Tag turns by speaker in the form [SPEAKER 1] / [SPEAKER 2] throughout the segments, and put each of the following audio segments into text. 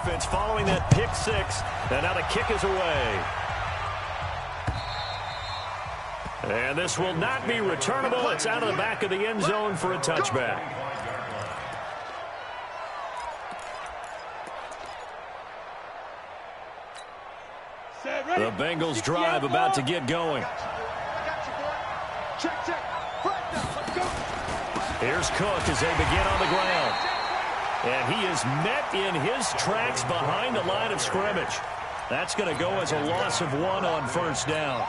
[SPEAKER 1] offense following that pick six. And now the kick is away. And this will not be returnable. It's out of the back of the end zone for a touchback. The Bengals drive about to get going. Here's Cook as they begin on the ground. And he is met in his tracks behind the line of scrimmage. That's going to go as a loss of 1 on first down.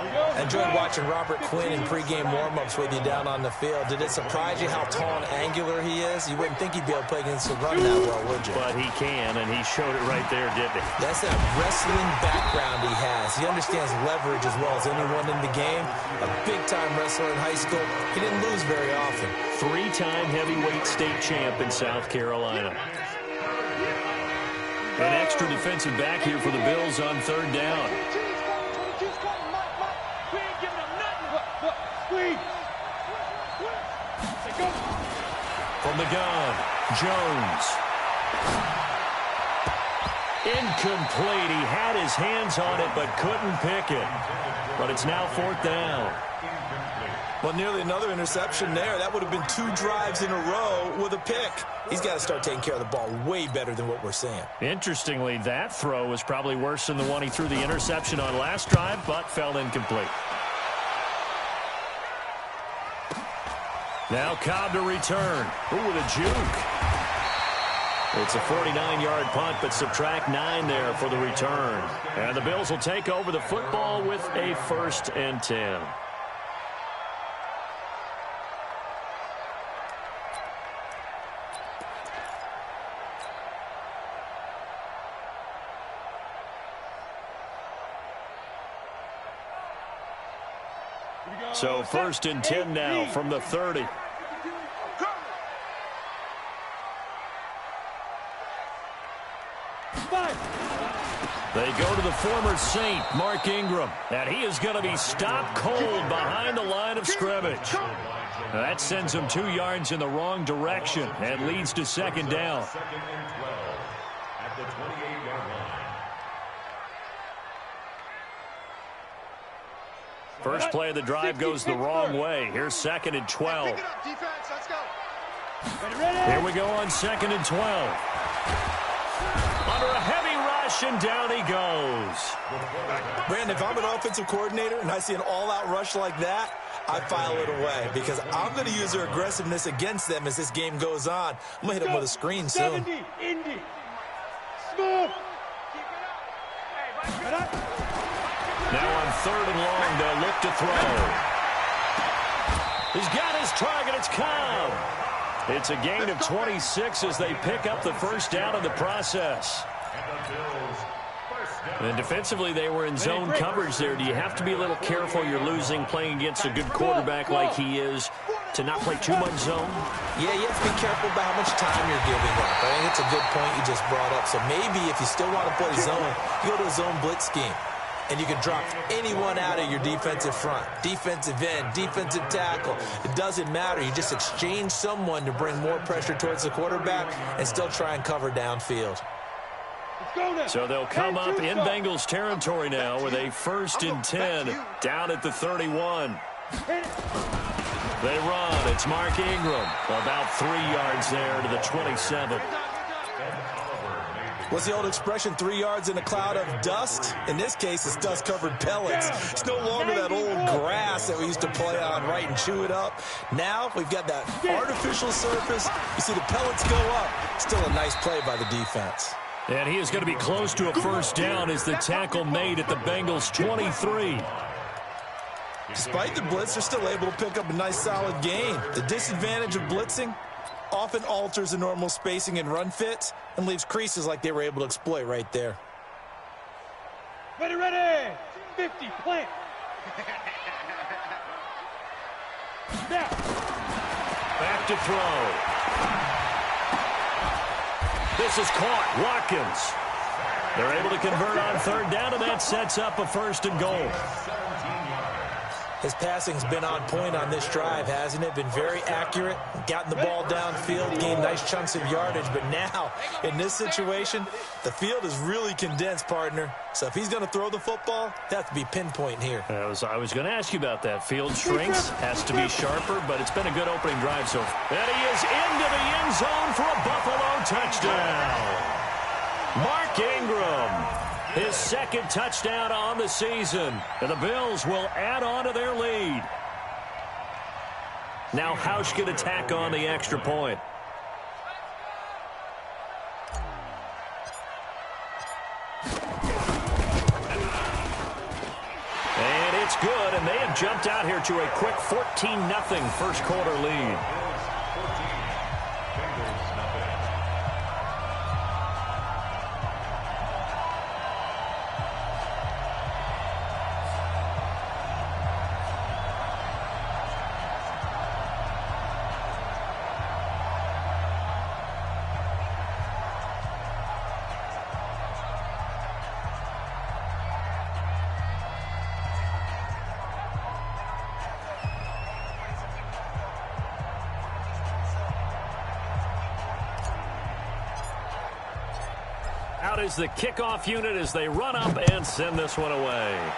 [SPEAKER 2] I enjoyed watching Robert Quinn in pregame warm-ups with you down on the field. Did it surprise you how tall and angular he is? You wouldn't think he'd be able to play against the run that well, would you?
[SPEAKER 1] But he can, and he showed it right there, didn't he?
[SPEAKER 2] That's that wrestling background he has. He understands leverage as well as anyone in the game. A big-time wrestler in high school. He didn't lose very often.
[SPEAKER 1] 3-time heavyweight state champ in South Carolina. An extra defensive back here for the Bills on third down. From the gun, Jones. Incomplete. He had his hands on it but couldn't pick it. But it's now fourth down.
[SPEAKER 2] Well, nearly another interception there. That would have been 2 drives in a row with a pick. He's got to start taking care of the ball way better than what we're seeing.
[SPEAKER 1] Interestingly, that throw was probably worse than the one he threw the interception on last drive, but fell incomplete. Now Cobb to return. Ooh, with a juke. It's a 49-yard punt, but subtract 9 there for the return. And the Bills will take over the football with a 1st and 10. So 1st and 10 now from the 30. They go to the former Saint, Mark Ingram, and he is going to be stopped cold behind the line of scrimmage. That sends him 2 yards in the wrong direction and leads to 2nd down. First play of the drive goes the wrong way. Here's 2nd and 12. Here we go on 2nd and 12. Under a heavy rush, and down he goes.
[SPEAKER 2] Brandon, if I'm an offensive coordinator and I see an all-out rush like that, I file it away because I'm going to use their aggressiveness against them as this game goes on. I'm going to hit them with a screen soon.
[SPEAKER 1] Now on 3rd and long, they'll look to throw. He's got his target. It's Cobb. It's a gain of 26 as they pick up the first down in the process. And defensively, they were in zone coverage there. Do you have to be a little careful? You're losing playing against a good quarterback like he is to not play too much zone?
[SPEAKER 2] Yeah, you have to be careful about how much time you're giving up. I think it's a good point you just brought up. So maybe if you still want to play zone, you go to a zone blitz scheme. And you can drop anyone out of your defensive front. Defensive end, defensive tackle. It doesn't matter. You just exchange someone to bring more pressure towards the quarterback and still try and cover downfield.
[SPEAKER 1] So they'll come up in Bengals territory now with a 1st and 10 down at the 31. They run. It's Mark Ingram. About 3 yards there to the 27.
[SPEAKER 2] What's the old expression, 3 yards in a cloud of dust? In this case, it's dust-covered pellets. It's no longer that old grass that we used to play on, right, and chew it up. Now we've got that artificial surface. You see the pellets go up. Still a nice play by the defense.
[SPEAKER 1] And he is going to be close to a first down as the tackle made at the Bengals 23.
[SPEAKER 2] Despite the blitz, they're still able to pick up a nice solid gain. The disadvantage of blitzing often alters the normal spacing and run fits and leaves creases like they were able to exploit right there.
[SPEAKER 3] Ready, 50, plant. Now.
[SPEAKER 1] Back to throw. This is caught. Watkins. They're able to convert on 3rd down, and that sets up a 1st and goal.
[SPEAKER 2] His passing's been on point on this drive, hasn't it? Been very accurate, gotten the ball downfield, gained nice chunks of yardage. But now, in this situation, the field is really condensed, partner. So if he's going to throw the football, it has to be pinpoint here.
[SPEAKER 1] I was going to ask you about that. Field shrinks, has to be sharper, but it's been a good opening drive so far. And he is into the end zone for a Buffalo touchdown. Mark Ingram. His second touchdown on the season. And the Bills will add on to their lead. Now Hausch can attack on the extra point. And it's good, and they have jumped out here to a quick 14-0 first quarter lead. Out is the kickoff unit as they run up and send this one away.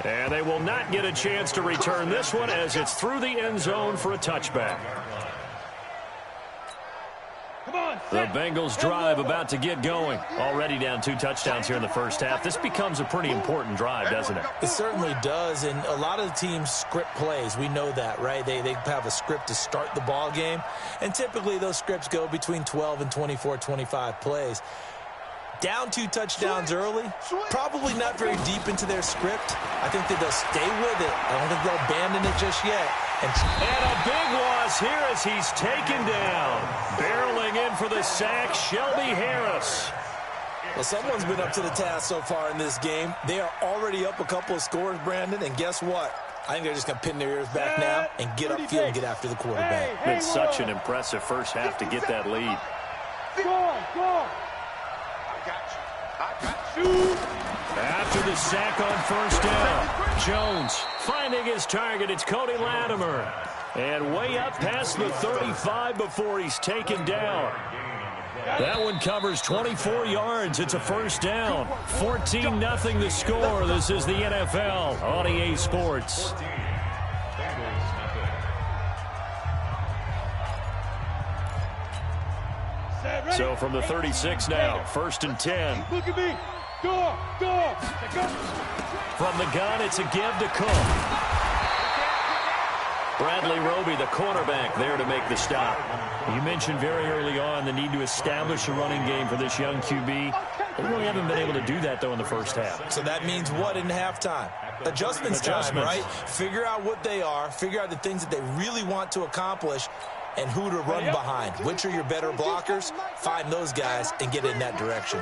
[SPEAKER 1] And they will not get a chance to return this one as it's through the end zone for a touchback. The Bengals drive about to get going. Already down 2 touchdowns here in the first half. This becomes a pretty important drive, doesn't it?
[SPEAKER 2] It certainly does, and a lot of the teams script plays. We know that, right? They have a script to start the ball game, and typically those scripts go between 12 and 24, 25 plays. Down 2 touchdowns early, probably not very deep into their script. I think that they'll stay with it. I don't think they'll abandon it just yet.
[SPEAKER 1] And a big loss here as he's taken down. Barreling in for the sack, Shelby Harris.
[SPEAKER 2] Well, someone's been up to the task so far in this game. They are already up a couple of scores, Brandon, and guess what? I think they're just going to pin their ears back now and get upfield and get after the quarterback.
[SPEAKER 1] It's such an impressive first half to get that lead.
[SPEAKER 3] Go!
[SPEAKER 1] After the sack on first down, Jones finding his target. It's Cody Latimer. And way up past the 35 before he's taken down. That one covers 24 yards. It's a first down. 14-0 the score. This is the NFL on EA Sports. So from the 36 now, 1st and 10.
[SPEAKER 3] Look at me. Go.
[SPEAKER 1] From the gun, it's a give to Cook. Bradley Roby, the cornerback, there to make the stop. You mentioned very early on the need to establish a running game for this young QB. They really haven't been able to do that, though, in the first half.
[SPEAKER 2] So that means what in halftime? Adjustments time, right? Figure out what they are. Figure out the things that they really want to accomplish and who to run behind. Which are your better blockers? Find those guys and get in that direction.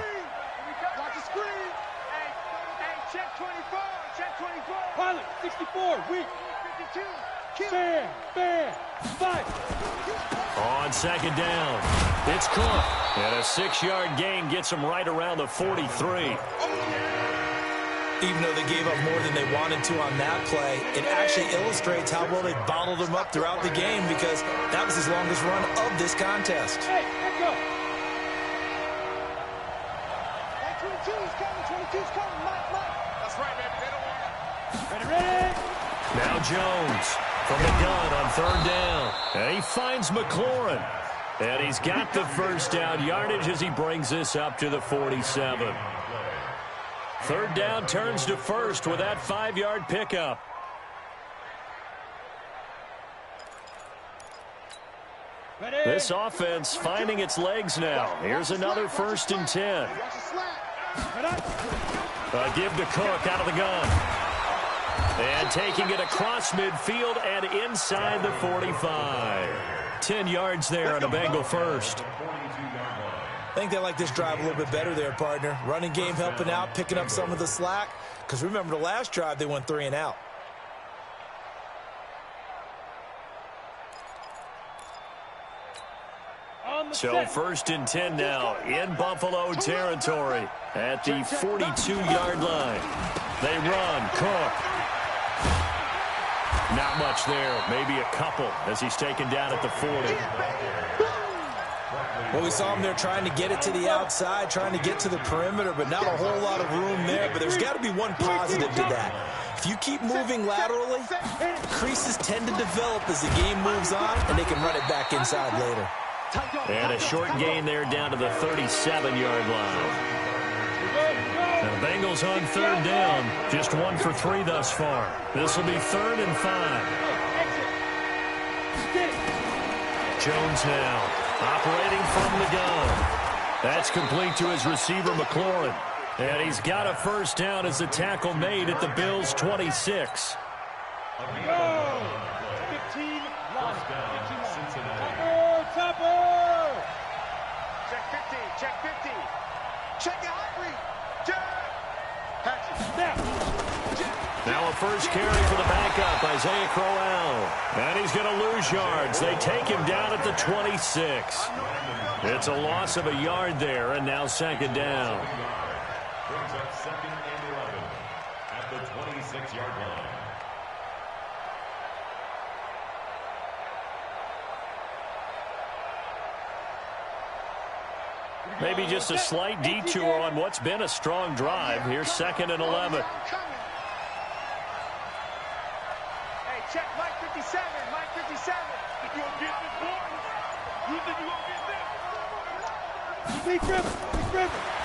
[SPEAKER 3] Pilot, 64, weak. 52, bam, 5.
[SPEAKER 1] On second down, it's Cook. And a 6-yard gain gets him right around the 43.
[SPEAKER 2] Even though they gave up more than they wanted to on that play, it actually illustrates how well they bottled him up throughout the game because that was his longest run of this contest.
[SPEAKER 3] Hey, let's go. 22's coming, 22's coming. Mike. That's right, baby. They don't want it. Ready.
[SPEAKER 1] Now Jones from the gun on 3rd down. And he finds McLaurin. And he's got the first down yardage as he brings this up to the 47. 3rd down turns to 1st with that 5-yard pickup. This offense finding its legs now. Here's another 1st and 10. A give to Cook out of the gun. And taking it across midfield and inside the 45. 10 yards there on a Bengal first.
[SPEAKER 2] I think they like this drive a little bit better there, partner. Running game helping out, picking up some of the slack. Because remember the last drive, they went 3 and out.
[SPEAKER 1] So first and 10 now in Buffalo territory at the 42-yard line. They run. Cook. Not much there. Maybe a couple as he's taken down at the 40.
[SPEAKER 2] Well, we saw him there trying to get it to the outside, trying to get to the perimeter, but not a whole lot of room there. But there's got to be one positive to that. If you keep moving laterally, creases tend to develop as the game moves on, and they can run it back inside later.
[SPEAKER 1] And a short gain there down to the 37-yard line. Now, the Bengals on third down, just 1 for 3 thus far. This will be 3rd and 5. Jones now operating from the gun. That's complete to his receiver, McLaurin. And he's got a first down as the tackle made at the Bills' 26.
[SPEAKER 3] 15, Check 50, check 50. Check it, Ivory.
[SPEAKER 1] Now a first carry for the backup, Isaiah Crowell. And he's going to lose yards. They take him down at the 26. It's a loss of a yard there, and now 2nd down.
[SPEAKER 4] Brings up 2nd and 11 at the 26-yard line.
[SPEAKER 1] Maybe just a slight detour on what's been a strong drive. Here's 2nd and 11.
[SPEAKER 3] Hey, check Mike 57, Mike 57. If you don't get this, boy, you think you gonna get this?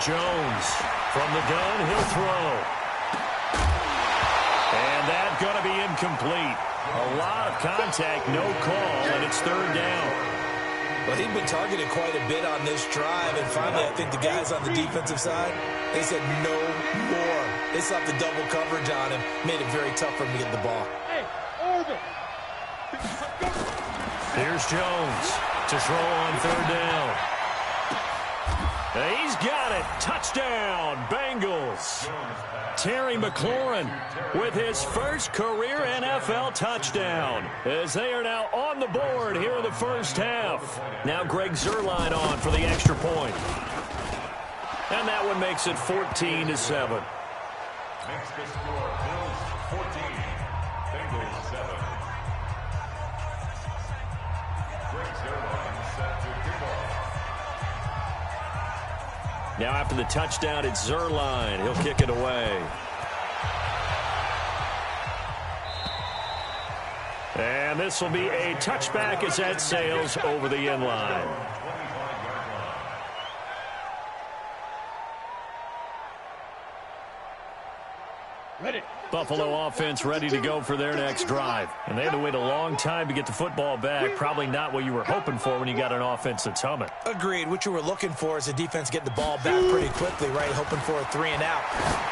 [SPEAKER 1] Jones from the gun, he'll throw. And that's going to be incomplete. A lot of contact, no call, and it's 3rd down.
[SPEAKER 2] Well, he'd been targeted quite a bit on this drive, and finally I think the guys on the defensive side, they said no more. They slapped the double coverage on him, made it very tough for him to get the ball.
[SPEAKER 1] Here's Jones to throw on 3rd down. He's got it. Touchdown, Bengals. Terry McLaurin with his first career NFL touchdown as they are now on the board here in the first half. Now Greg Zuerlein on for the extra point. And that one makes it 14-7.
[SPEAKER 4] Makes the score Bills 14, Bengals 7. Greg Zuerlein set to kick off.
[SPEAKER 1] Now after the touchdown, it's Zuerlein. He'll kick it away. And this will be a touchback as that sails over the end line. Buffalo offense ready to go for their next drive. And they had to wait a long time to get the football back. Probably not what you were hoping for when you got an offense that's humming.
[SPEAKER 2] Agreed. What you were looking for is the defense getting the ball back pretty quickly, right? Hoping for a 3 and out.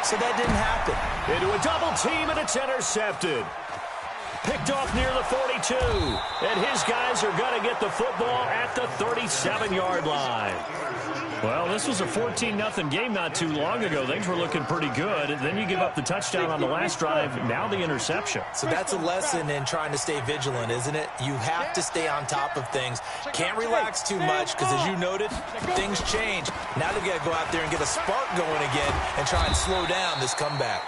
[SPEAKER 2] So that didn't happen.
[SPEAKER 1] Into a double team, and it's intercepted. Picked off near the 42. And his guys are going to get the football at the 37-yard line. Well, this was a 14-0 game not too long ago. Things were looking pretty good. And then you give up the touchdown on the last drive. Now the interception.
[SPEAKER 2] So that's a lesson in trying to stay vigilant, isn't it? You have to stay on top of things. Can't relax too much because, as you noted, things change. Now they've got to go out there and get a spark going again and try and slow down this comeback.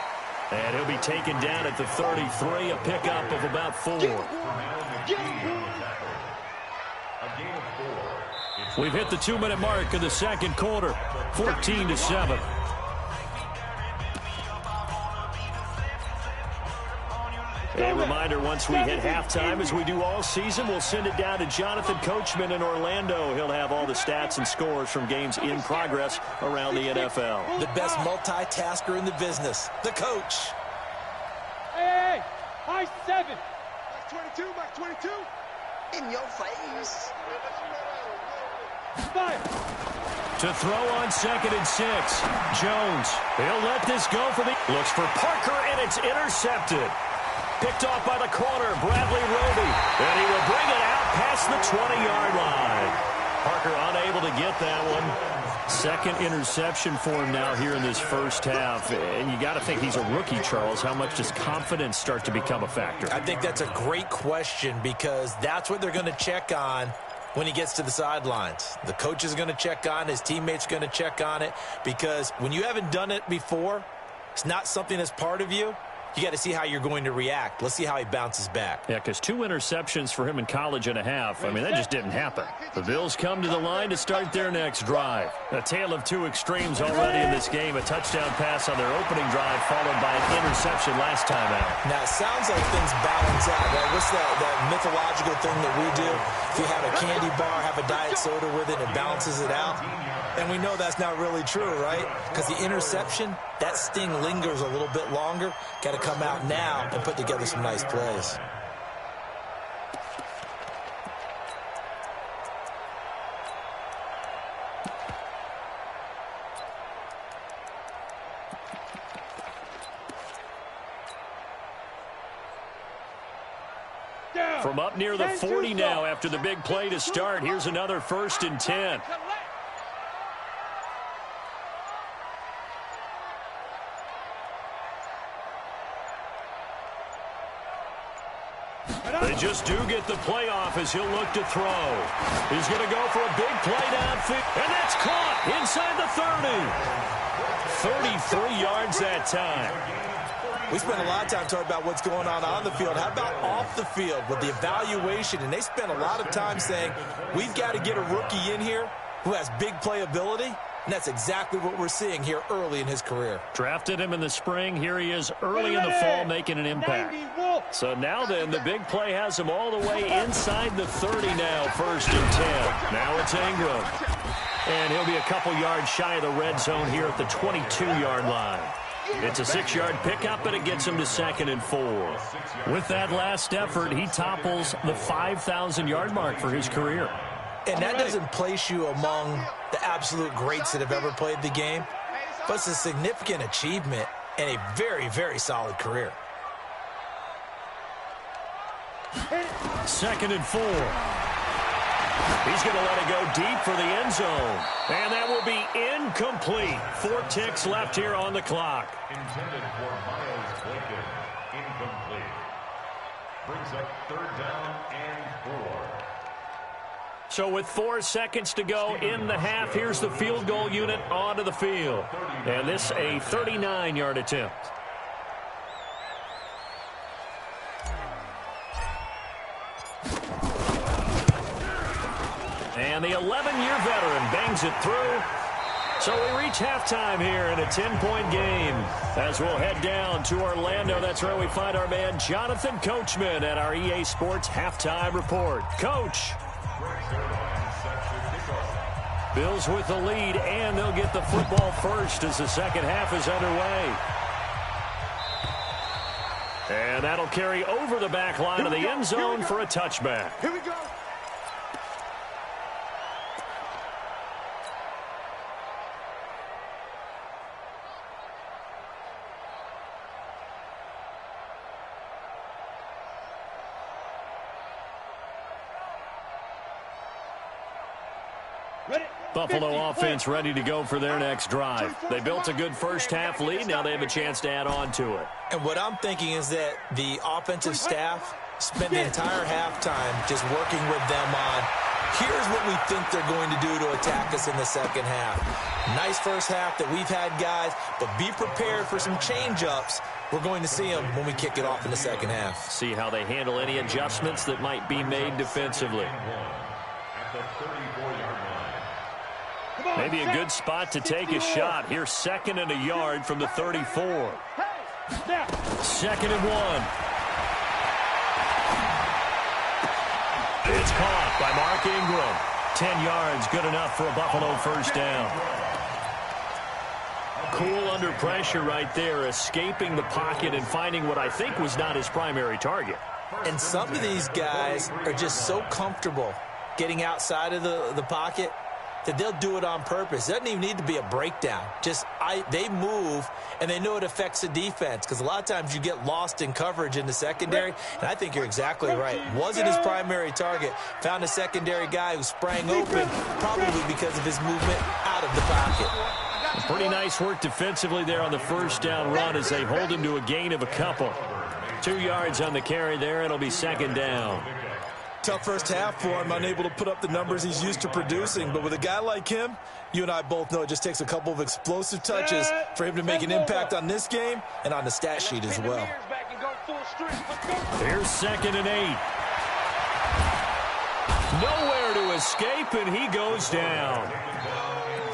[SPEAKER 1] And he'll be taken down at the 33, a pickup of about 4. We've hit the 2-minute mark of the second quarter, 14-7. A reminder, once we hit halftime, as we do all season, we'll send it down to Jonathan Coachman in Orlando. He'll have all the stats and scores from games in progress around the NFL.
[SPEAKER 2] The best multitasker in the business, the coach.
[SPEAKER 3] Hey, high 7. Mike 22, Mike 22. In your face. Fire.
[SPEAKER 1] To throw on 2nd and 6. Jones, he'll let this go for the... Looks for Parker, and it's intercepted. Picked off by the corner, Bradley Roby. And he will bring it out past the 20-yard line. Parker unable to get that one. 2nd interception for him now here in this first half. And you got to think he's a rookie, Charles. How much does confidence start to become a factor?
[SPEAKER 2] I think that's a great question because that's what they're going to check on when he gets to the sidelines. The coach is going to check on it. His teammates are going to check on it, because when you haven't done it before, it's not something that's part of you. You got to see how you're going to react. Let's see how he bounces back.
[SPEAKER 1] Yeah, because 2 interceptions for him in college and a half. I mean, that just didn't happen. The Bills come to the line to start their next drive. A tale of 2 extremes already in this game. A touchdown pass on their opening drive, followed by an interception last time out.
[SPEAKER 2] Now, it sounds like things balance out, right? What's that mythological thing that we do? If you have a candy bar, have a diet soda with it, it balances it out. And we know that's not really true, right? Because the interception, that sting lingers a little bit longer. Got to come out now and put together some nice plays.
[SPEAKER 1] From up near the 40 now after the big play to start. Here's another 1st and 10. They just do get the play off as he'll look to throw. He's going to go for a big play downfield, and that's caught inside the 30. 33 yards that time.
[SPEAKER 2] We spent a lot of time talking about what's going on the field. How about off the field with the evaluation? And they spent a lot of time saying, we've got to get a rookie in here who has big playability. And that's exactly what we're seeing here early in his career.
[SPEAKER 1] Drafted him in the spring. Here he is early in the fall making an impact. So now then, the big play has him all the way inside the 30 now, 1st and 10. Now it's Ingram. And he'll be a couple yards shy of the red zone here at the 22-yard line. It's a 6-yard pickup, and it gets him to 2nd and 4. With that last effort, he topples the 5,000-yard mark for his career.
[SPEAKER 2] And that doesn't place you among the absolute greats that have ever played the game, but it's a significant achievement and a very, very solid career.
[SPEAKER 1] 2nd and 4. He's going to let it go deep for the end zone. And that will be incomplete. 4 ticks left here on the clock.
[SPEAKER 4] Intended for Miles Boykin. Incomplete. Brings up 3rd down and 4.
[SPEAKER 1] So with 4 seconds to go in the half, here's the field goal unit onto the field. And this a 39-yard attempt. And the 11-year veteran bangs it through. So we reach halftime here in a 10-point game. As we'll head down to Orlando, that's where we find our man Jonathan Coachman at our EA Sports Halftime Report. Coach. Bills with the lead, and they'll get the football first as the second half is underway. And that'll carry over the back line of the end zone for a touchback.
[SPEAKER 3] Here we go.
[SPEAKER 1] Buffalo offense ready to go for their next drive. They built a good first half lead. Now they have a chance to add on to it.
[SPEAKER 2] And what I'm thinking is that the offensive staff spent the entire halftime just working with them on, here's what we think they're going to do to attack us in the second half. Nice first half that we've had, guys, but be prepared for some change-ups. We're going to see them when we kick it off in the second half.
[SPEAKER 1] See how they handle any adjustments that might be made defensively.
[SPEAKER 4] At the 34-yard line.
[SPEAKER 1] Maybe a good spot to take a shot. Here's 2nd and a yard from the 34. 2nd and 1. It's caught by Mark Ingram. 10 yards, good enough for a Buffalo first down. Cool under pressure right there, escaping the pocket and finding what I think was not his primary target.
[SPEAKER 2] And some of these guys are just so comfortable getting outside of the pocket that they'll do it on purpose. It doesn't even need to be a breakdown. They move, and they know it affects the defense, because a lot of times you get lost in coverage in the secondary, and I think you're exactly right. Wasn't his primary target. Found a secondary guy who sprang open, probably because of his movement out of the pocket.
[SPEAKER 1] Pretty nice work defensively there on the first down run as they hold him to a gain of a couple. 2 yards on the carry there. It'll be 2nd down.
[SPEAKER 2] Tough first half for him, unable to put up the numbers he's used to producing. But with a guy like him, you and I both know it just takes a couple of explosive touches for him to make an impact on this game and on the stat sheet as well.
[SPEAKER 1] Here's 2nd and 8. Nowhere to escape, and he goes down.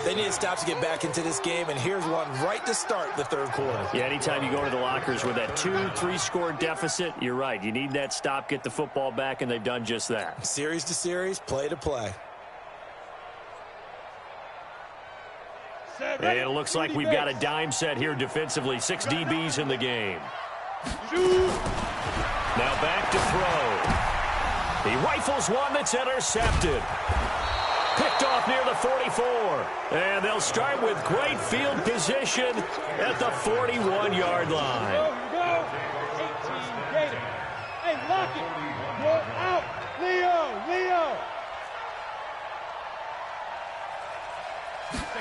[SPEAKER 2] They need to stop to get back into this game, and here's one right to start the third quarter.
[SPEAKER 1] Yeah, anytime you go to the lockers with that 2-3 score deficit, you're right. You need that stop, get the football back, and they've done just that.
[SPEAKER 2] Series to series, play to play.
[SPEAKER 1] And it looks like we've got a dime set here defensively. 6 DBs in the game. Now back to throw. He rifles one that's intercepted. Picked off near the 44. And they'll start with great field position at the 41-yard line.
[SPEAKER 3] Here we go. 18 Gator. Hey, lock it. Roll out. Leo.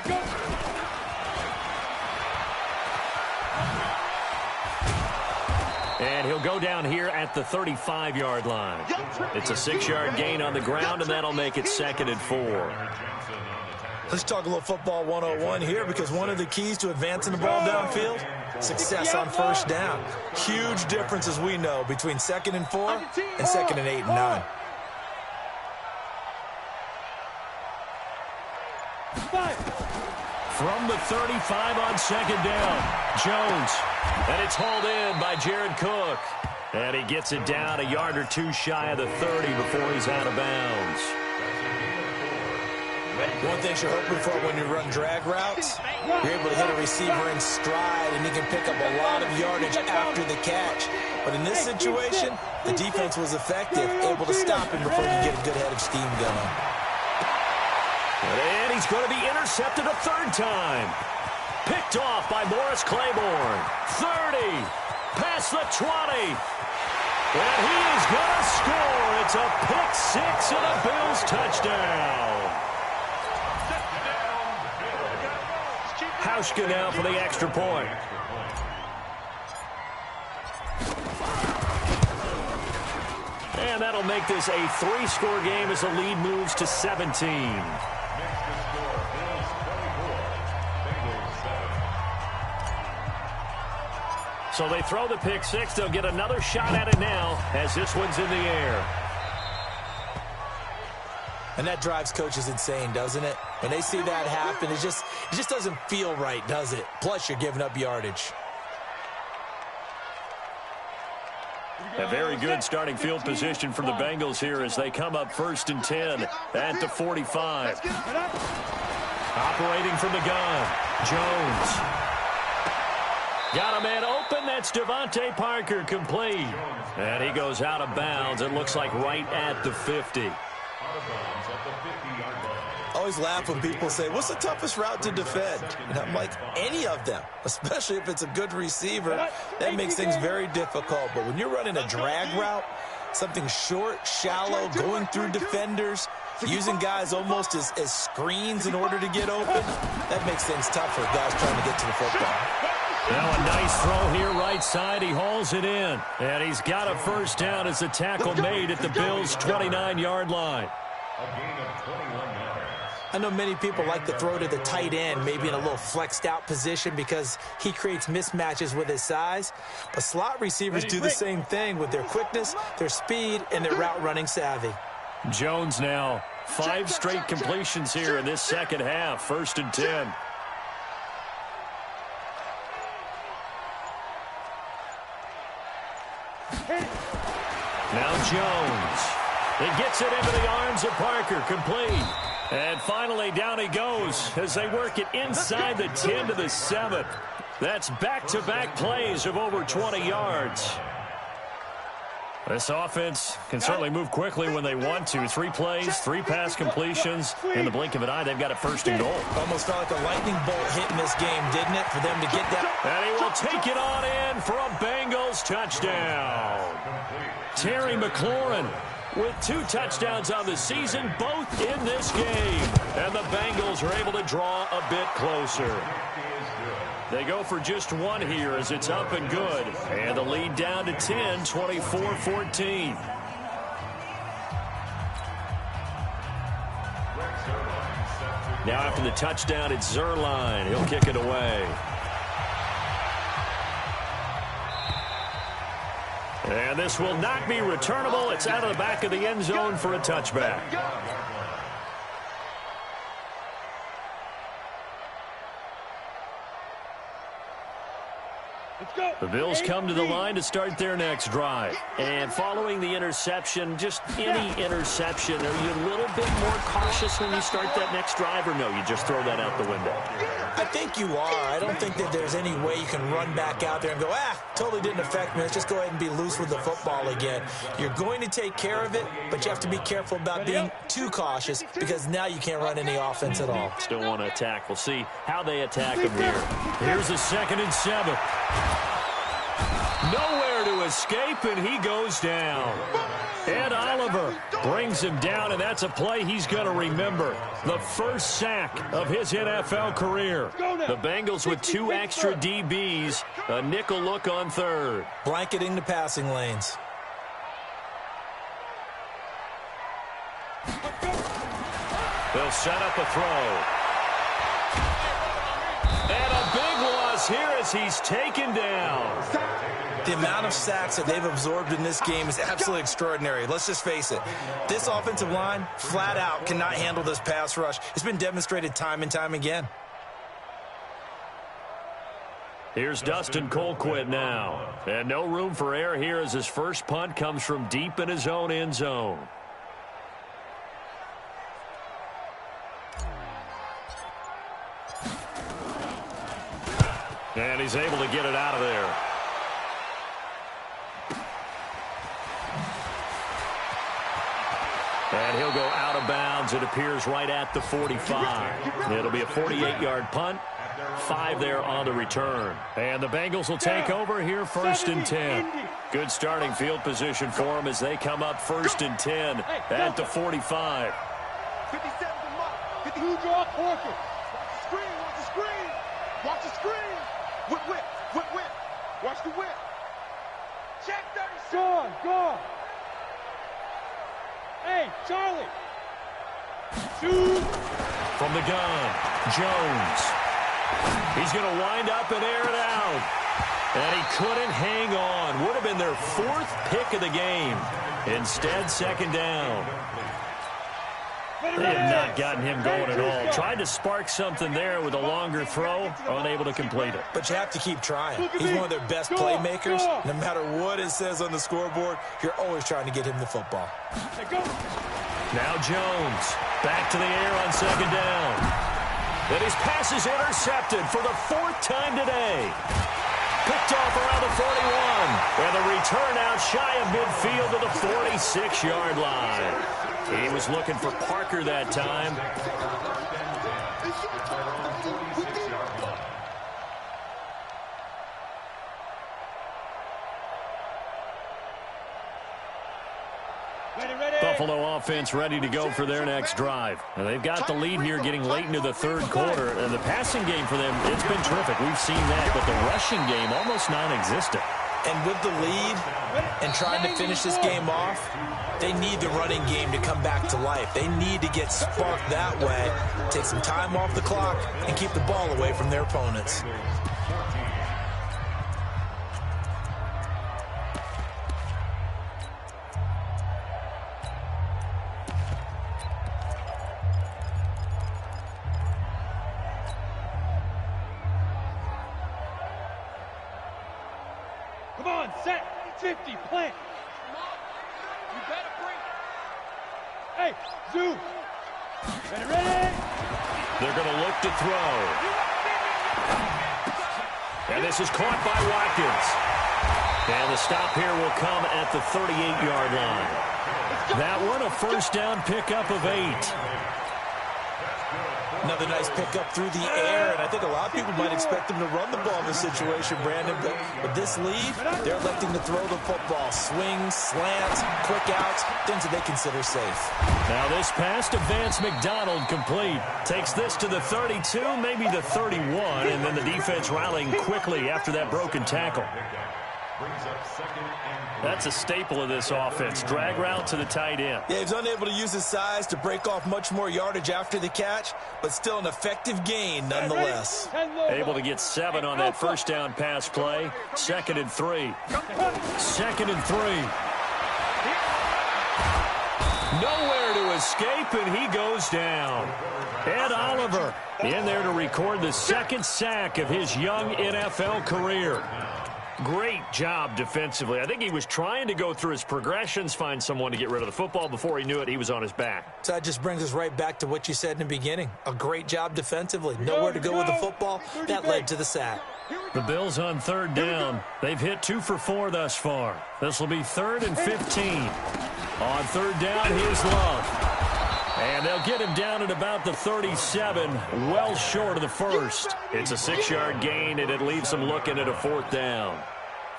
[SPEAKER 3] Go.
[SPEAKER 1] And he'll go down here at the 35-yard line. It's a 6-yard gain on the ground, and that'll make it 2nd and 4.
[SPEAKER 2] Let's talk a little football 101 here, because one of the keys to advancing the ball downfield, success on first down. Huge difference, as we know, between 2nd and 4 and 2nd and 8 and 9.
[SPEAKER 1] From the 35 on 2nd down, Jones. And it's hauled in by Jared Cook. And he gets it down a yard or two shy of the 30 before he's out of bounds.
[SPEAKER 2] One thing you're hoping for when you run drag routes, you're able to hit a receiver in stride, and he can pick up a lot of yardage after the catch. But in this situation, the defense was effective, able to stop him before he could get a good head of steam going.
[SPEAKER 1] And he's going to be intercepted a 3rd time. Picked off by Morris Claiborne. 30. Past the 20. And he is going to score. It's a pick 6 and a Bills touchdown. Hauschka now for the extra point. And that'll make this a 3-score game as the lead moves to 17. So they throw the pick 6. They'll get another shot at it now as this one's in the air.
[SPEAKER 2] And that drives coaches insane, doesn't it? When they see that happen, it just doesn't feel right, does it? Plus, you're giving up yardage.
[SPEAKER 1] A very good starting field position for the Bengals here as they come up 1st and 10 at the 45. Operating from the gun, Jones. Got a man open. That's Devontae Parker, complete. And he goes out of bounds. It looks like right at the 50.
[SPEAKER 2] Always laugh when people say, what's the toughest route to defend? And I'm like, any of them, especially if it's a good receiver. That makes things very difficult. But when you're running a drag route, something short, shallow, going through defenders, using guys almost as screens in order to get open, that makes things tough for guys trying to get to the football.
[SPEAKER 1] Now a nice throw here right side. He hauls it in. And he's got a 1st down as the tackle made at the Bills' 29-yard line.
[SPEAKER 2] I know many people like to throw to the tight end, maybe in a little flexed out position because he creates mismatches with his size. But slot receivers do the same thing with their quickness, their speed, and their route running savvy.
[SPEAKER 1] Jones now 5 straight completions here in this 2nd half. 1st and 10. Now Jones. He gets it into the arms of Parker, complete. And finally down he goes as they work it inside the 10 to the 7. That's back-to-back plays of over 20 yards. This offense can certainly move quickly when they want to. 3 plays, 3 pass completions. In the blink of an eye, they've got a 1st and goal.
[SPEAKER 2] Almost felt like a lightning bolt hit in this game, didn't it, for them to get that?
[SPEAKER 1] And he will take it on in for a Bengals touchdown. Terry McLaurin with 2 touchdowns on the season, both in this game. And the Bengals are able to draw a bit closer. They go for just 1 here as it's up and good. And the lead down to 10, 24-14. Now after the touchdown, it's Zerline. He'll kick it away. And this will not be returnable. It's out of the back of the end zone for a touchback. The Bills come to the line to start their next drive. And following the interception, just any interception, are you a little bit more cautious when you start that next drive, or no, you just throw that out the window?
[SPEAKER 2] I think you are. I don't think that there's any way you can run back out there and go, totally didn't affect me. Let's just go ahead and be loose with the football again. You're going to take care of it, but you have to be careful about being too cautious because now you can't run any offense at all.
[SPEAKER 1] Still want to attack. We'll see how they attack him here. Here's a 2nd and 7. Nowhere to escape, and he goes down. Ed Oliver brings him down, and that's a play he's going to remember. The first sack of his NFL career. The Bengals with 2 extra DBs, a nickel look on 3rd.
[SPEAKER 2] Blanketing the passing lanes.
[SPEAKER 1] They'll set up a throw. And a big loss here as he's taken down.
[SPEAKER 2] The amount of sacks that they've absorbed in this game is absolutely extraordinary. Let's just face it. This offensive line, flat out, cannot handle this pass rush. It's been demonstrated time and time again.
[SPEAKER 1] Here's Dustin Colquitt now. And no room for error here as his first punt comes from deep in his own end zone. And he's able to get it out of there. And he'll go out of bounds, it appears, right at the 45. It'll be a 48-yard punt. 5 there on the return. And the Bengals will take over here 1st and 10. Good starting field position for them as they come up 1st and 10 at the 45.
[SPEAKER 3] 57 to Mark. 50 who draw Corker. Watch the screen. Watch the screen. Whip. Watch the whip. Check 30. Gone. Hey, Charlie. Shoot.
[SPEAKER 1] From the gun, Jones. He's going to wind up and air it out. And he couldn't hang on. Would have been their 4th pick of the game. Instead, 2nd down. They have not gotten him going at all. Tried to spark something there with a longer throw, unable to complete it.
[SPEAKER 2] But you have to keep trying. He's one of their best playmakers. No matter what it says on the scoreboard, you're always trying to get him the football.
[SPEAKER 1] Now Jones, back to the air on 2nd down. And his pass is intercepted for the 4th time today. Picked off around the 41. And the return out shy of midfield to the 46-yard line. He was looking for Parker that time. Buffalo offense ready to go for their next drive. And they've got the lead here getting late into the 3rd quarter. And the passing game for them, it's been terrific. We've seen that. But the rushing game, almost non-existent.
[SPEAKER 2] And with the lead and trying to finish this game off, they need the running game to come back to life. They need to get sparked that way, take some time off the clock, and keep the ball away from their opponents.
[SPEAKER 3] Come on, set. 50, plant. You better bring it. Hey, Zoo. Ready?
[SPEAKER 1] They're going to look to throw. And this is caught by Watkins. And the stop here will come at the 38-yard line. That one, a 1st down pickup of 8.
[SPEAKER 2] Another nice pickup through the air, and I think a lot of people might expect them to run the ball in this situation, Brandon. But with this lead, they're electing to throw the football. Swings, slants, quick outs, things that they consider safe.
[SPEAKER 1] Now this pass to Vance McDonald complete. Takes this to the 32, maybe the 31, and then the defense rallying quickly after that broken tackle.
[SPEAKER 4] Brings up second and 3.
[SPEAKER 1] That's a staple of this offense. Drag route to the tight end.
[SPEAKER 2] Yeah, he's unable to use his size to break off much more yardage after the catch, but still an effective gain nonetheless.
[SPEAKER 1] Able to get 7 on that first down pass play. 2nd and 3. 2nd and 3. Nowhere to escape, and he goes down. Ed Oliver in there to record the 2nd sack of his young NFL career. Great job defensively. I think he was trying to go through his progressions, find someone to get rid of the football. Before he knew it, he was on his back.
[SPEAKER 2] So that just brings us right back to what you said in the beginning. A great job defensively. Nowhere to go with the football. That led to the sack.
[SPEAKER 1] The Bills on 3rd down. They've hit 2 for 4 thus far. This will be 3rd and 15. On 3rd down, here's Love. And they'll get him down at about the 37, well short of the first. It's a 6-yard gain, and it leaves them looking at a 4th down.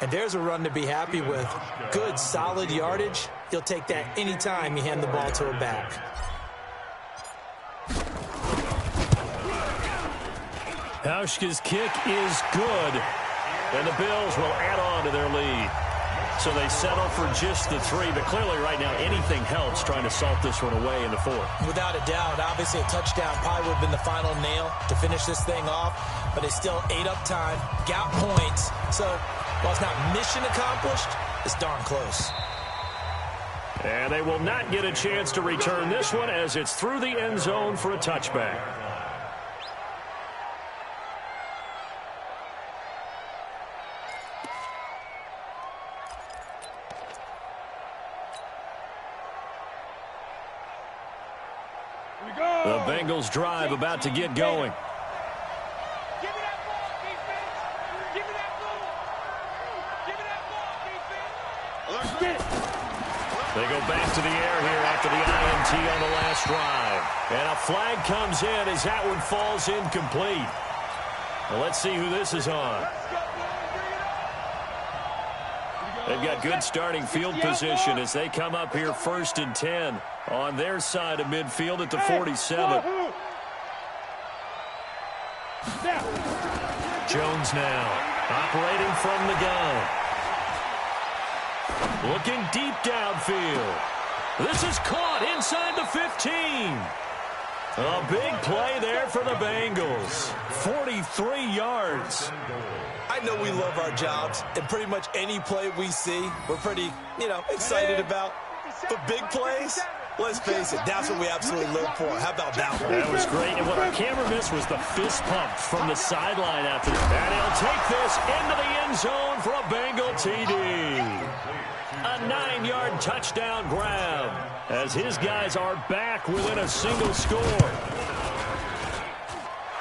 [SPEAKER 2] And there's a run to be happy with. Good, solid yardage. He'll take that anytime you hand the ball to a back.
[SPEAKER 1] Hauschka's kick is good, and the Bills will add on to their lead. So they settle for just the 3, but clearly right now anything helps trying to salt this one away in the 4th.
[SPEAKER 2] Without a doubt, obviously a touchdown probably would have been the final nail to finish this thing off, but they still ate up time, got points. So while it's not mission accomplished, it's darn close.
[SPEAKER 1] And they will not get a chance to return this one as it's through the end zone for a touchback. The Bengals drive about to get going.
[SPEAKER 3] Give me that ball, defense. Give me that ball. Give me that ball, defense. Let's get it.
[SPEAKER 1] They go back to the air here after the INT on the last drive. And a flag comes in as that one falls incomplete. Well, let's see who this is on. They've got good starting field position as they come up here 1st and 10 on their side of midfield at the 47. Jones now operating from the gun. Looking deep downfield. This is caught inside the 15. A big play there for the Bengals. 43 yards.
[SPEAKER 2] I know we love our jobs, and pretty much any play we see, we're pretty, excited about. But big plays, let's face it, that's what we absolutely live for. How about that one?
[SPEAKER 1] That was great, and what our camera missed was the fist pump from the sideline after that. And he'll take this into the end zone for a Bengal TD. A 9-yard touchdown grab as his guys are back within a single score.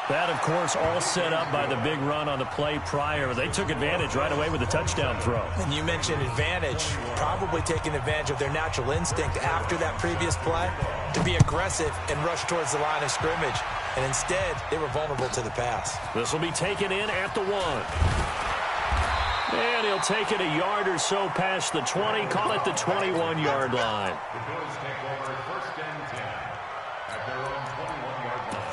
[SPEAKER 1] That, of course, all set up by the big run on the play prior. They took advantage right away with the touchdown throw.
[SPEAKER 2] And you mentioned advantage, probably taking advantage of their natural instinct after that previous play to be aggressive and rush towards the line of scrimmage. And instead, they were vulnerable to the pass.
[SPEAKER 1] This will be taken in at the 1. And he'll take it a yard or so past the 20, call it the 21-yard line.
[SPEAKER 4] The Bills take over 1st and 10 at their own 21-yard line.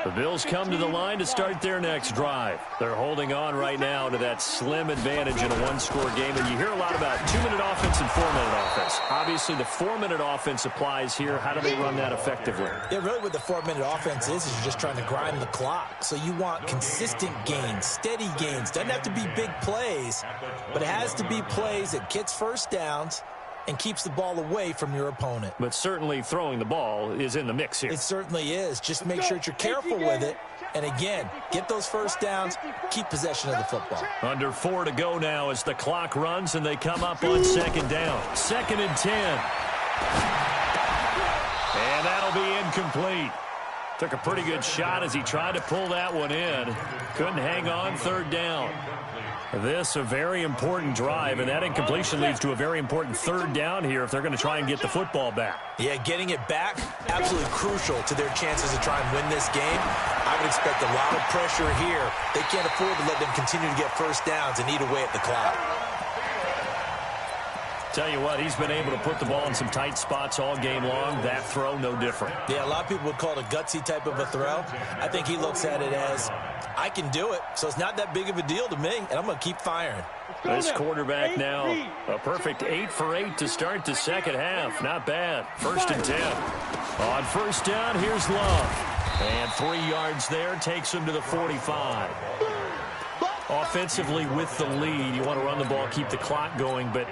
[SPEAKER 1] The Bills come to the line to start their next drive. They're holding on right now to that slim advantage in a one-score game. And you hear a lot about 2-minute offense and 4-minute offense. Obviously, the 4-minute offense applies here. How do they run that effectively?
[SPEAKER 2] Yeah, really what the 4-minute offense is you're just trying to grind the clock. So you want consistent gains, steady gains. Doesn't have to be big plays, but it has to be plays that gets first downs and keeps the ball away from your opponent.
[SPEAKER 1] But certainly throwing the ball is in the mix here.
[SPEAKER 2] It certainly is. Just make sure that you're careful with it. And again, get those first downs, keep possession of the football.
[SPEAKER 1] Under 4 to go now as the clock runs and they come up on 2nd down. 2nd and 10. And that'll be incomplete. Took a pretty good shot as he tried to pull that one in. Couldn't hang on 3rd down. This a very important drive, and that incompletion leads to a very important 3rd down here if they're going to try and get the football back.
[SPEAKER 2] Yeah, getting it back, absolutely crucial to their chances to try and win this game. I would expect a lot of pressure here. They can't afford to let them continue to get first downs and eat away at the clock.
[SPEAKER 1] Tell you what, he's been able to put the ball in some tight spots all game long. That throw, no different.
[SPEAKER 2] Yeah, a lot of people would call it a gutsy type of a throw. I think he looks at it as, I can do it, so it's not that big of a deal to me, and I'm going to keep firing.
[SPEAKER 1] This quarterback now, a perfect 8 for 8 to start the second half. Not bad. 1st and 10. On 1st down, here's Love. And 3 yards there takes him to the 45. Offensively with the lead, you want to run the ball, keep the clock going, but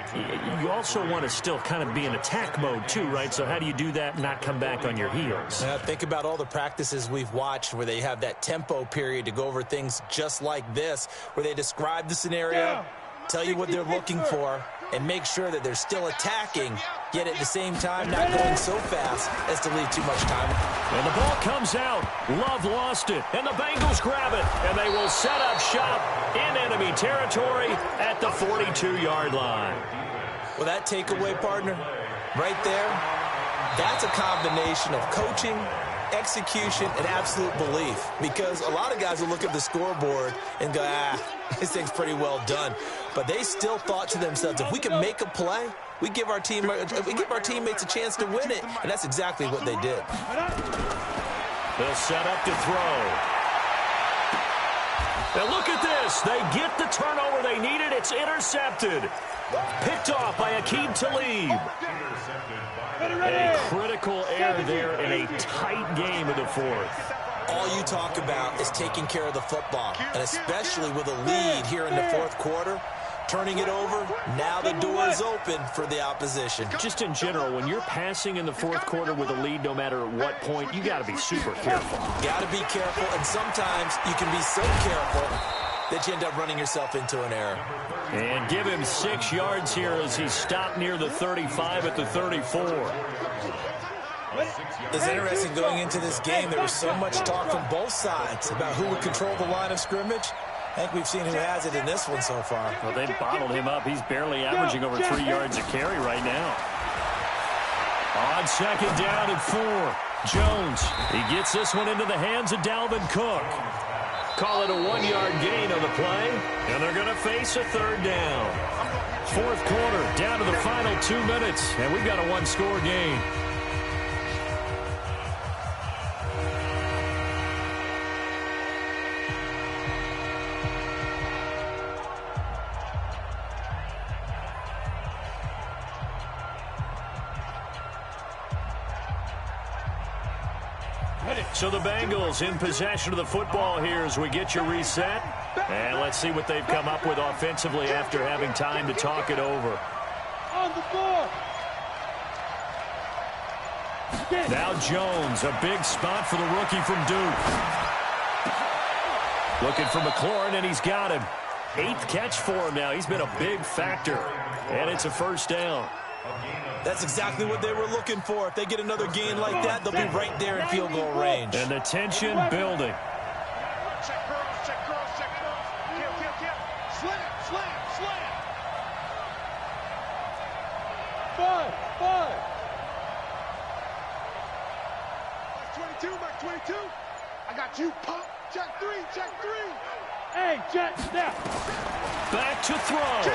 [SPEAKER 1] you also want to still kind of be in attack mode too, right? So how do you do that and not come back on your heels?
[SPEAKER 2] Yeah, think about all the practices we've watched where they have that tempo period to go over things just like this, where they describe the scenario, tell you what they're looking for, and make sure that they're still attacking, yet at the same time not going so fast as to leave too much time.
[SPEAKER 1] And the ball comes out. Love lost it, and the Bengals grab it, and they will set up shop in enemy territory at the 42-yard line.
[SPEAKER 2] Well, that takeaway, partner, right there, that's a combination of coaching, execution, and absolute belief, because a lot of guys will look at the scoreboard and go, this thing's pretty well done. But they still thought to themselves, if we can make a play, we give our teammates a chance to win it, and that's exactly what they did.
[SPEAKER 1] They'll set up to throw. Now look at this. They get the turnover they needed. It's intercepted. Picked off by Aqib Talib. A critical error there in a tight game in the 4th.
[SPEAKER 2] All you talk about is taking care of the football, and especially with a lead here in the 4th quarter, turning it over, now the door is open for the opposition.
[SPEAKER 1] Just in general, when you're passing in the 4th quarter with a lead, no matter at what point, you got to be super careful.
[SPEAKER 2] Got to be careful, and sometimes you can be so careful that you end up running yourself into an error.
[SPEAKER 1] And give him 6 yards here as he stopped near the 35 at the 34.
[SPEAKER 2] It's interesting going into this game. There was so much talk from both sides about who would control the line of scrimmage. I think we've seen who has it in this one so far.
[SPEAKER 1] Well, they've bottled him up. He's barely averaging over 3 yards a carry right now. On 2nd down and 4. Jones, he gets this one into the hands of Dalvin Cook. Call it a 1-yard gain on the play, and they're going to face a 3rd down. 4th quarter, down to the final 2 minutes, and we've got a 1-score game. So the Bengals in possession of the football here as we get you reset. And let's see what they've come up with offensively after having time to talk it over.
[SPEAKER 3] On the board.
[SPEAKER 1] Now Jones, a big spot for the rookie from Duke. Looking for McLaurin, and he's got him. 8th catch for him now. He's been a big factor. And it's a 1st down.
[SPEAKER 2] That's exactly what they were looking for. If they get another gain like that, they'll be right there in field goal range.
[SPEAKER 1] And the tension building.
[SPEAKER 3] Check girls, check girls, check girls. Kill. Slam. 5. Mark 22. I got you, pop. Check 3. Hey, Jet, step.
[SPEAKER 1] Back to throw.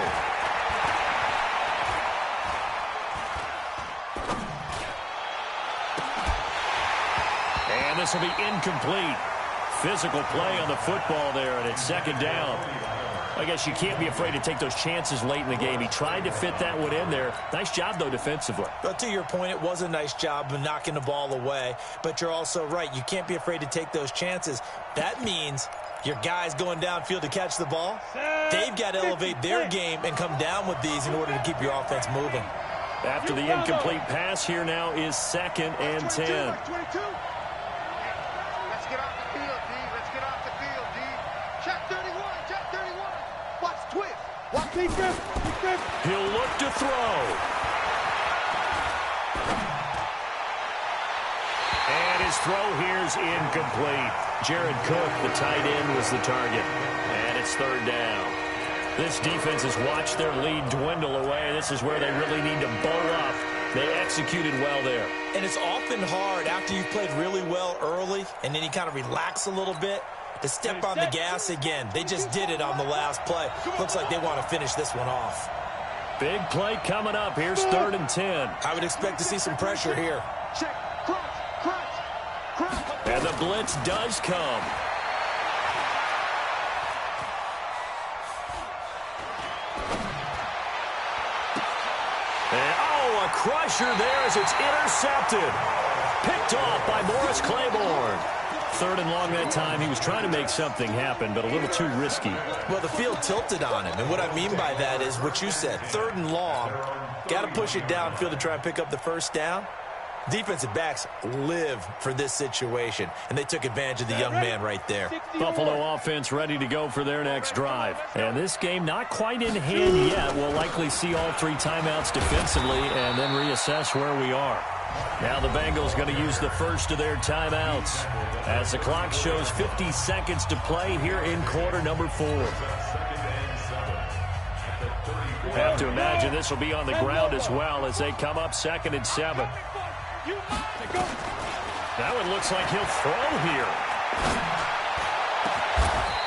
[SPEAKER 1] And this will be incomplete. Physical play on the football there, and it's 2nd down. I guess you can't be afraid to take those chances late in the game. He tried to fit that one in there. Nice job, though, defensively.
[SPEAKER 2] But to your point, it was a nice job of knocking the ball away. But you're also right. You can't be afraid to take those chances. That means your guys going downfield to catch the ball, they've got to elevate their game and come down with these in order to keep your offense moving.
[SPEAKER 1] After the incomplete pass, here now is 2nd and 10. He'll look to throw. And his throw here's incomplete. Jared Cook, the tight end, was the target. And it's 3rd down. This defense has watched their lead dwindle away. This is where they really need to bow up. They executed well there.
[SPEAKER 2] And it's often hard after you've played really well early and then you kind of relax a little bit to step on the gas again. They just did it on the last play. Looks like they want to finish this one off.
[SPEAKER 1] Big play coming up. Here's 3rd and 10.
[SPEAKER 2] I would expect to see some pressure here.
[SPEAKER 3] Check. Crunch.
[SPEAKER 1] And the blitz does come. And, a crusher there as it's intercepted. Picked off by Morris Claiborne. 3rd and long that time. He was trying to make something happen, but a little too risky.
[SPEAKER 2] Well, the field tilted on him, and what I mean by that is what you said. 3rd and long. Got to push it downfield to try and pick up the first down. Defensive backs live for this situation, and they took advantage of the young man right there.
[SPEAKER 1] Buffalo offense ready to go for their next drive. And this game not quite in hand yet. We'll likely see all 3 timeouts defensively and then reassess where we are. Now the Bengals going to use the first of their timeouts as the clock shows 50 seconds to play here in quarter number 4. Have to imagine this will be on the ground as well as they come up 2nd and 7. That one looks like he'll throw here.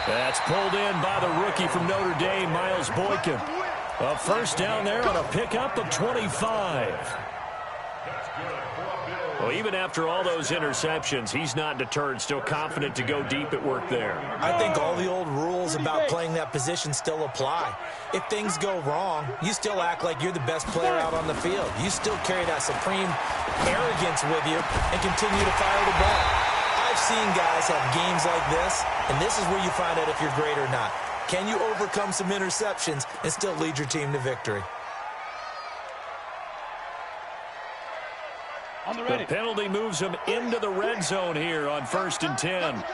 [SPEAKER 1] That's pulled in by the rookie from Notre Dame, Miles Boykin. A first down there on a pickup of 25. Well, even after all those interceptions, he's not deterred, still confident to go deep at work there.
[SPEAKER 2] I think all the old rules about playing that position still apply. If things go wrong, you still act like you're the best player out on the field. You still carry that supreme arrogance with you and continue to fire the ball. I've seen guys have games like this, and this is where you find out if you're great or not. Can you overcome some interceptions and still lead your team to victory?
[SPEAKER 1] The penalty moves him into the red zone here on 1st and 10.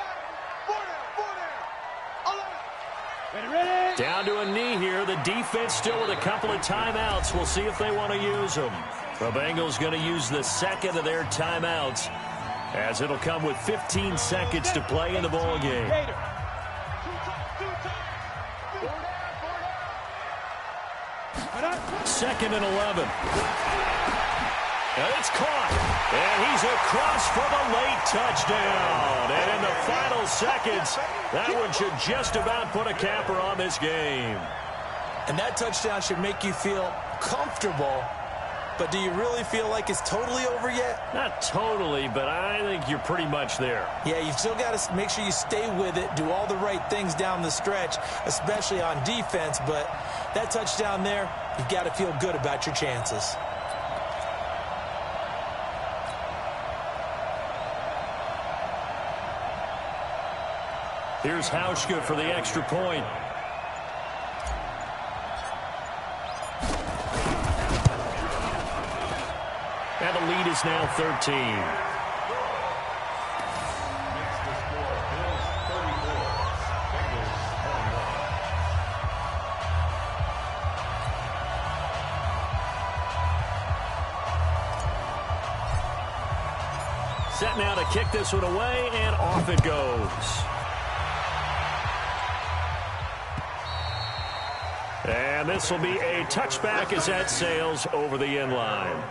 [SPEAKER 1] Down to a knee here. The defense still with a couple of timeouts. We'll see if they want to use them. The Bengals going to use the 2nd of their timeouts as it'll come with 15 seconds to play in the ball game. 2nd and 11. And it's caught. And he's across for the late touchdown. And in the final seconds, that one should just about put a capper on this game.
[SPEAKER 2] And that touchdown should make you feel comfortable. But do you really feel like it's totally over yet?
[SPEAKER 1] Not totally, but I think you're pretty much there.
[SPEAKER 2] Yeah, you've still got to make sure you stay with it, do all the right things down the stretch, especially on defense. But that touchdown there, you've got to feel good about your chances.
[SPEAKER 1] Here's Hauschka for the extra point. And the lead is now 13. Set now to kick this one away, and off it goes. And this will be a touchback as that sails over the end line.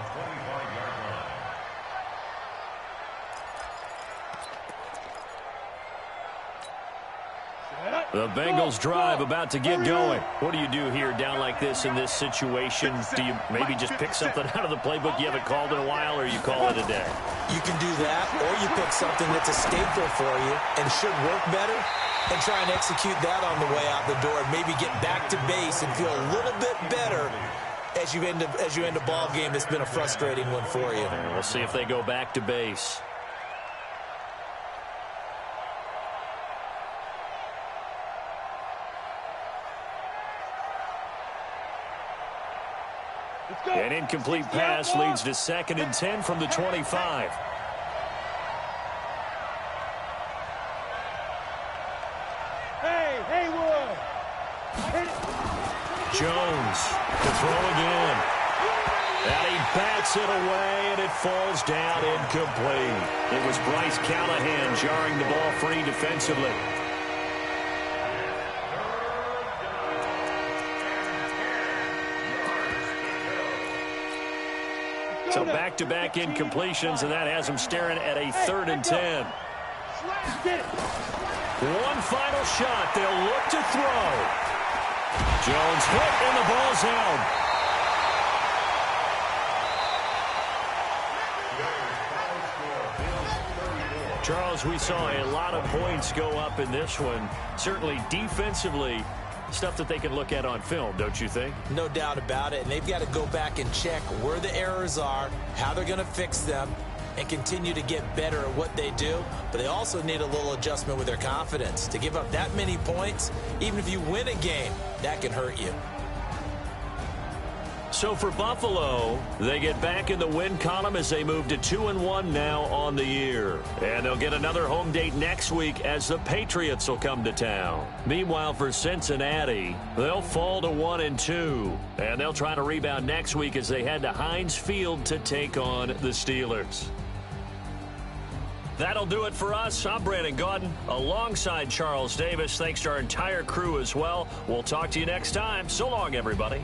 [SPEAKER 1] The Bengals drive about to get going. What do you do here down like this in this situation? Do you maybe just pick something out of the playbook you haven't called in a while, or you call it a day?
[SPEAKER 2] You can do that, or you pick something that's a staple for you and should work better and try and execute that on the way out the door and maybe get back to base and feel a little bit better as you end a ball game that's been a frustrating one for you.
[SPEAKER 1] And we'll see if they go back to base. An incomplete pass leads to 2nd and 10 from the 25. Jones to throw again. And he bats it away, and it falls down incomplete. It was Bryce Callahan jarring the ball free defensively. So back-to-back incompletions, and that has him staring at a 3rd and 10. One final shot. They'll look to throw. Jones hit, and the ball's out. Charles, we saw a lot of points go up in this one. Certainly defensively, stuff that they can look at on film, don't you think?
[SPEAKER 2] No doubt about it. And they've got to go back and check where the errors are, how they're going to fix them, and continue to get better at what they do. But they also need a little adjustment with their confidence. To give up that many points, even if you win a game, that can hurt you.
[SPEAKER 1] So for Buffalo, they get back in the win column as they move to 2-1 now on the year. And they'll get another home date next week as the Patriots will come to town. Meanwhile, for Cincinnati, they'll fall to 1-2. And they'll try to rebound next week as they head to Heinz Field to take on the Steelers. That'll do it for us. I'm Brandon Gaudin alongside Charles Davis. Thanks to our entire crew as well. We'll talk to you next time. So long, everybody.